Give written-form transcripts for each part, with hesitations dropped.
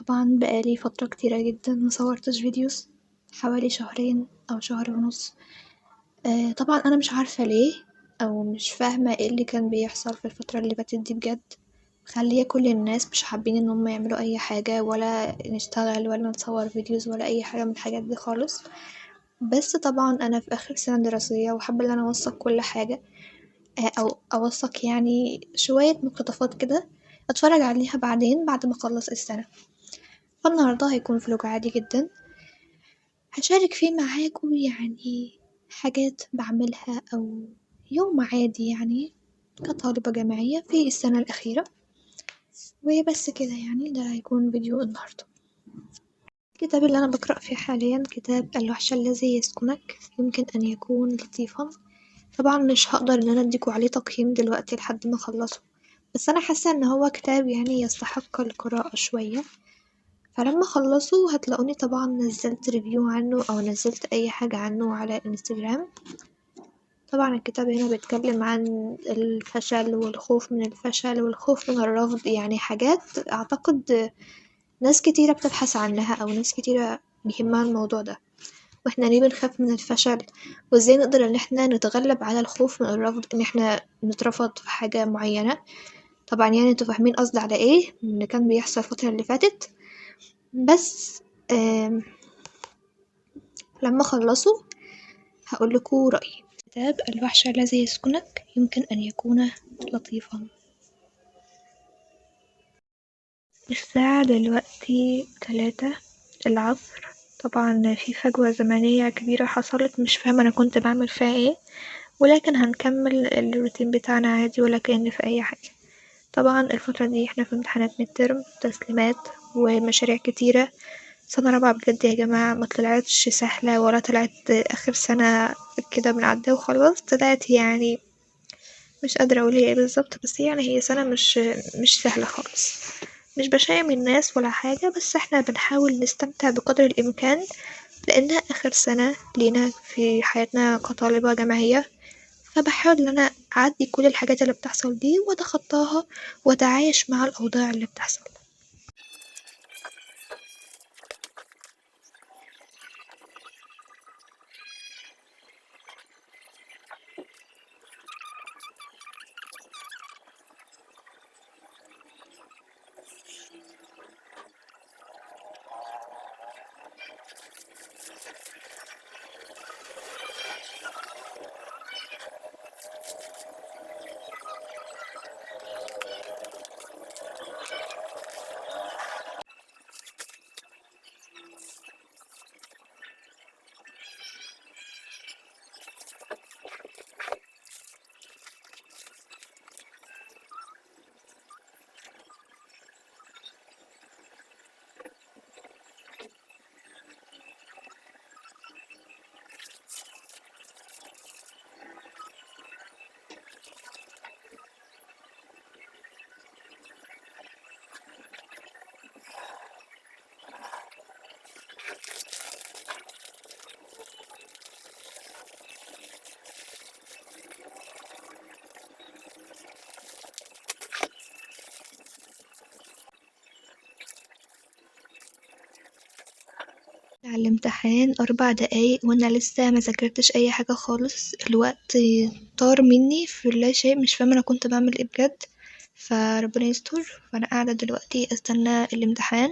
طبعا بقالي فترة كتيرة جدا مصورتش فيديوز، حوالي شهرين أو شهر ونص. طبعا أنا مش عارفة ليه، أو مش فاهمة ايه اللي كان بيحصل في الفترة اللي فاتت دي بجد. مخلية كل الناس مش حابين ان هم يعملوا اي حاجة، ولا نشتغل ولا نصور فيديوز ولا اي حاجة من الحاجات دي خالص. بس طبعا انا في اخر سنة دراسية وحابة ان انا اوثق كل حاجة، او اوثق يعني شوية مقتطفات كده اتفرج عليها بعدين بعد ما اخلص السنة. فالنهاردة هيكون فلوج عادي جدا، هشارك فيه معاكم يعني حاجات بعملها أو يوم عادي يعني كطالبة جامعية في السنة الأخيرة. وبس كده يعني ده هيكون فيديو النهاردة. الكتاب اللي أنا بقرأ فيه حاليا كتاب الوحش الذي يسكنك، يمكن أن يكون لطيفا. طبعا مش هقدر ان انا اديكوا عليه تقييم دلوقتي لحد ما اخلصه، بس انا حاسة ان هو كتاب يعني يستحق القراءة شوية. فلما اخلصه هتلاقوني طبعا نزلت ريفيو عنه او نزلت اي حاجة عنه على انستجرام. طبعا الكتاب هنا بيتكلم عن الفشل والخوف من الفشل والخوف من الرفض، يعني حاجات اعتقد ناس كتيرة بتبحث عنها او ناس كتيرة بيهمها الموضوع ده. واحنا ليه بنخاف من الفشل، وازاي نقدر ان احنا نتغلب على الخوف من الرفض، ان احنا نترفض في حاجة معينة. طبعا يعني انتوا فاهمين قصدي على ايه اللي كان بيحصل الفترة اللي فاتت. بس لما اخلصه هقولكوا رأيي. كتاب الوحش الذي يسكنك يمكن أن يكون لطيفا. الساعة دلوقتي 3 العصر. طبعا في فجوة زمنية كبيرة حصلت، مش فاهمة أنا كنت بعمل فيها ايه، ولكن هنكمل الروتين بتاعنا عادي ولا كأن في أي حاجة. طبعا الفترة دي احنا في امتحانات ميدترم تسليمات ومشاريع كتيرة. سنة رابعة بجد يا جماعة ما طلعتش سهلة، ولا طلعت آخر سنة كده بنعدي وخلاص، طلعت يعني مش قادرة اقول هي ايه بالظبط، بس يعني هي سنة مش سهلة خالص. مش بشايم الناس ولا حاجة، بس احنا بنحاول نستمتع بقدر الامكان، لانها اخر سنة لينا في حياتنا كطالبة جامعية. فبحاول ان انا اعدي كل الحاجات اللي بتحصل دي واتخطاها واتعايش مع الاوضاع اللي بتحصل. على الامتحان 4 دقايق وانا لسه ما ذاكرتش اي حاجة خالص. الوقت طار مني في لا شيء، مش فاهمة انا كنت بعمل ايه بجد. فربنا يستر. فانا قاعدة دلوقتي استنى الامتحان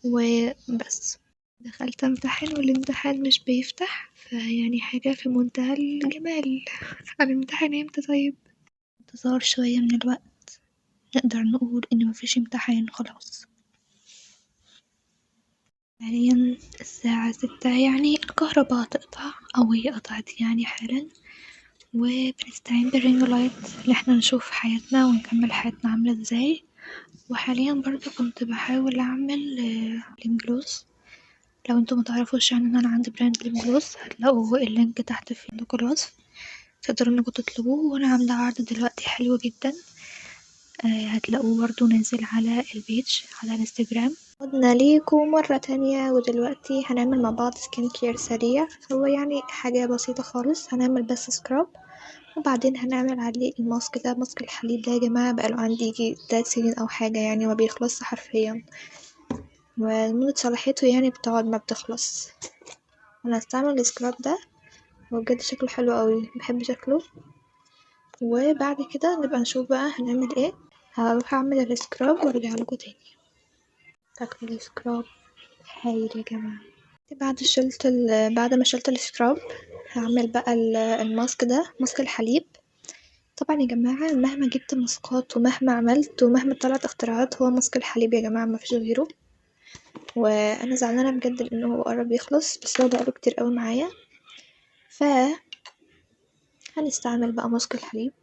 وبس. دخلت امتحن والامتحان مش بيفتح، فيعني حاجة في منتهى الجمال. هنمتحن امتى طيب؟ انتظار شوية من الوقت، نقدر نقول ان مفيش امتحان خلاص. حاليا الساعة 6، يعني الكهرباء هتقطع أو هي قطعت يعني حالا، وبنستعين بالرينج لايت اللي احنا نشوف حياتنا ونكمل حياتنا عاملة ازاي. وحاليا برضو كنت بحاول أعمل ليم جلوس. لو انتوا متعرفوش يعني ان انا عندي براند ليم جلوس، هتلاقوا اللينك تحت في الوصف، تقدروا انكم تطلبوه. وانا عاملة عرض دلوقتي حلو جدا، هتلاقوه برضو نازل على البيج على الانستجرام. عدنا ليكم مرة تانية، ودلوقتي هنعمل مع بعض سكين كير سريع. هو يعني حاجة بسيطة خالص، هنعمل بس سكراب وبعدين هنعمل عليه الماسك ده. ماسك الحليب ده يا جماعة بقاله عندي يجي 3 سنين او حاجة، يعني ما بيخلصش حرفيا. ومدة صلاحيته يعني بتقعد ما بتخلص. انا هستعمل السكراب ده، هو بجد شكله حلو قوي، بحب شكله. وبعد كده نبقى نشوف بقى هنعمل ايه. هروح اعمل السكراب وارجع لكم تاني. شكل السكراب هايل يا جماعة. بعد ما شلت السكراب هعمل بقى الماسك ده، ماسك الحليب. طبعا يا جماعة مهما جبت ماسكات ومهما عملت ومهما طلعت اختراعات، هو ماسك الحليب يا جماعة مفيش غيره. وانا زعلانة بجد لانه هو قرب يخلص، بس هو بقاله كتير قوي معايا. ف هنستعمل بقى ماسك الحليب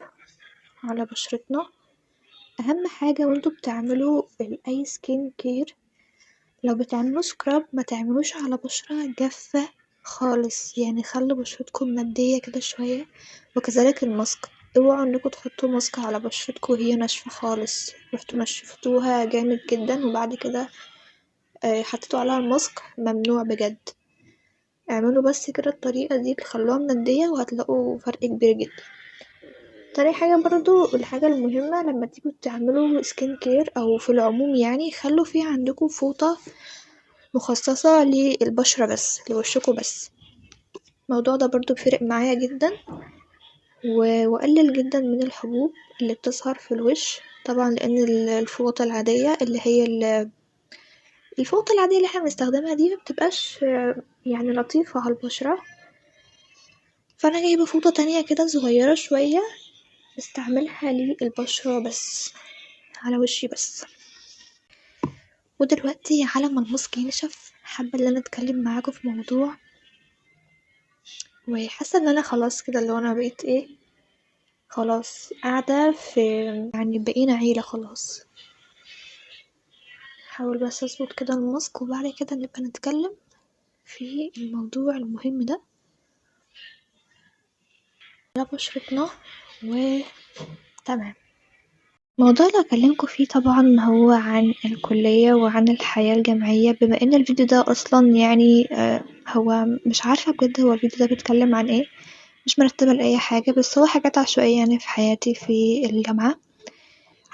على بشرتنا. اهم حاجة وانتوا بتعملوا اي سكين كير، لو بتعملوا سكراب ما تعملوش على بشرة جافة خالص، يعني خلوا بشرتكم مادية كده شوية. وكذلك الماسك، اوعوا انكم تحطوا ماسك على بشرتكم وهي ناشفة خالص، رحتوا نشفتوها جامد جدا وبعد كده حطيتوا عليها الماسك، ممنوع بجد. اعملوا بس كده الطريقة دي تخلوها مادية وهتلاقوا فرق كبير جدا. تاني حاجة برضو، الحاجة المهمة لما تيجوا تعملوا سكين كير او في العموم، يعني خلوا فيه عندكم فوطة مخصصة للبشرة بس، لوشكوا بس. الموضوع ده برضو بيفرق معايا جدا، وقلل جدا من الحبوب اللي بتظهر في الوش. طبعا لان الفوطة العادية اللي هي الفوطة العادية اللي احنا بنستخدمها دي مبتبقاش يعني لطيفة على البشرة. فانا جايبة فوطة تانية كده صغيرة شوية، بستعملها للبشرة بس، على وشي بس. ودلوقتي على ما الماسك ينشف، حابة ان انا اتكلم معاكم في موضوع، وحاسة ان انا خلاص كده اللي انا بقيت ايه، خلاص قاعدة في، يعني بقينا عيلة خلاص. حاول بس اظبط كده الماسك وبعد كده نبقى نتكلم في الموضوع المهم ده على بشرتنا. تمام. الموضوع اللي هكلمكم فيه طبعا هو عن الكلية وعن الحياة الجامعية، بما ان الفيديو ده اصلا يعني هو مش عارفة بجد هو الفيديو ده بيتكلم عن ايه، مش مرتبة لأي حاجة، بس هو حاجات عشوائية يعني في حياتي في الجامعة.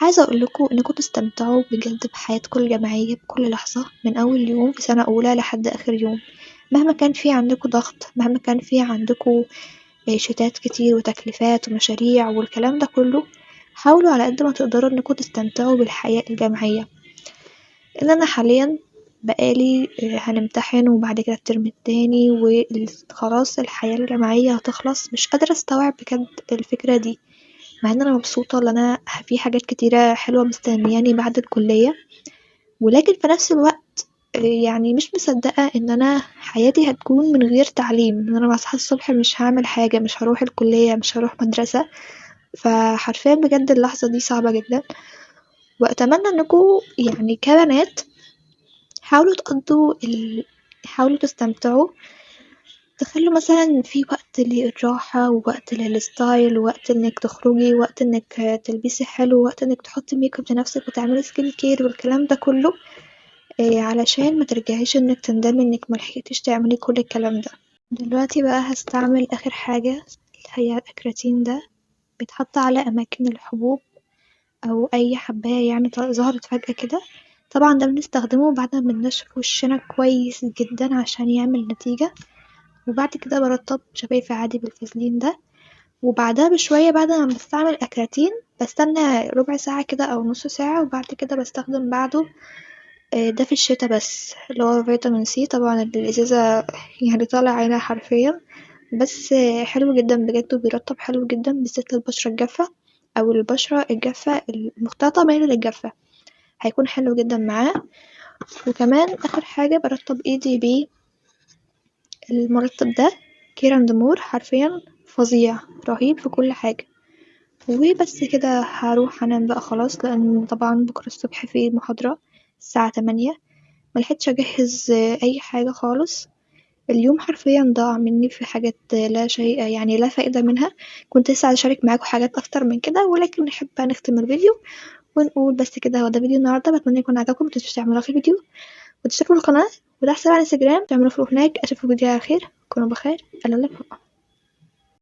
عايزة اقولكوا انكم تستمتعوا بجد بحياتكم الجامعية بكل لحظة، من اول يوم في سنة اولى لحد اخر يوم. مهما كان في عندكوا ضغط، مهما كان في عندكوا شتات كتير وتكليفات ومشاريع والكلام ده كله، حاولوا على قد ما تقدروا انكم تستمتعوا بالحياة الجامعية. ان انا حاليا بقالي هنمتحن وبعد كده الترم التاني وخلاص الحياة الجامعية هتخلص، مش قادرة استوعب بجد الفكرة دي، مع ان انا مبسوطة ان انا في حاجات كتيرة حلوة مستنياني بعد الكلية. ولكن في نفس الوقت يعني مش مصدقة ان انا حياتي هتكون من غير تعليم، ان انا بصحى الصبح مش هعمل حاجة، مش هروح الكلية، مش هروح مدرسة. فحرفيا بجد اللحظة دي صعبة جدا. واتمنى انكم يعني كبنات حاولوا حاولوا تستمتعوا، تخلوا مثلا في وقت للراحة ووقت للستايل ووقت انك تخرجي ووقت انك تلبسي حلو ووقت انك تحطي ميك اب لنفسك وتعملي سكين كير والكلام ده كله، علشان ما ترجعيش انك تندمي انك ملحقتيش تعملي كل الكلام ده. دلوقتي بقى هستعمل اخر حاجة اللي هي الاكراتين ده، بيتحط على اماكن الحبوب او اي حباية يعني ظهرت فجأة كده. طبعا ده بنستخدمه بعد ما بننشف وشنا كويس جدا عشان يعمل نتيجة. وبعد كده برطب شفايفي عادي بالفازلين ده. وبعدها بشوية بعد ما بستعمل اكراتين بستنى ربع ساعة كده او نص ساعة، وبعد كده بستخدم بعده ده في الشتا بس، اللي هو فيتامين سي. طبعا الازازة يعني طالع عينها حرفيا، بس حلو جدا بجد وبيرطب حلو جدا بالذات للبشرة الجافة او البشرة الجافة المختلطة مايلة للجافة، هيكون حلو جدا معاه. وكمان اخر حاجة برطب ايدي بيه المرطب ده كيراند مور، حرفيا فظيع رهيب في كل حاجة. وبس كده هروح انام بقى خلاص، لان طبعا بكرة الصبح في محاضرة الساعة 8، ملحقتش اجهز اي حاجة خالص. اليوم حرفيا ضاع مني في حاجات لا شيء يعني لا فائدة منها. كنت لسه عايزة اشارك معاكم حاجات اكتر من كده، ولكن نحب نختم الفيديو ونقول بس كده هو ده فيديو النهارده. بتمنى يكون عجبكم، متنسوش تعملوا في الفيديو وتشتركوا في القناة، وده حساب على انستجرام تعملوا فولو هناك. اشوفكم فيديو على خير، كونوا بخير، الا لكم.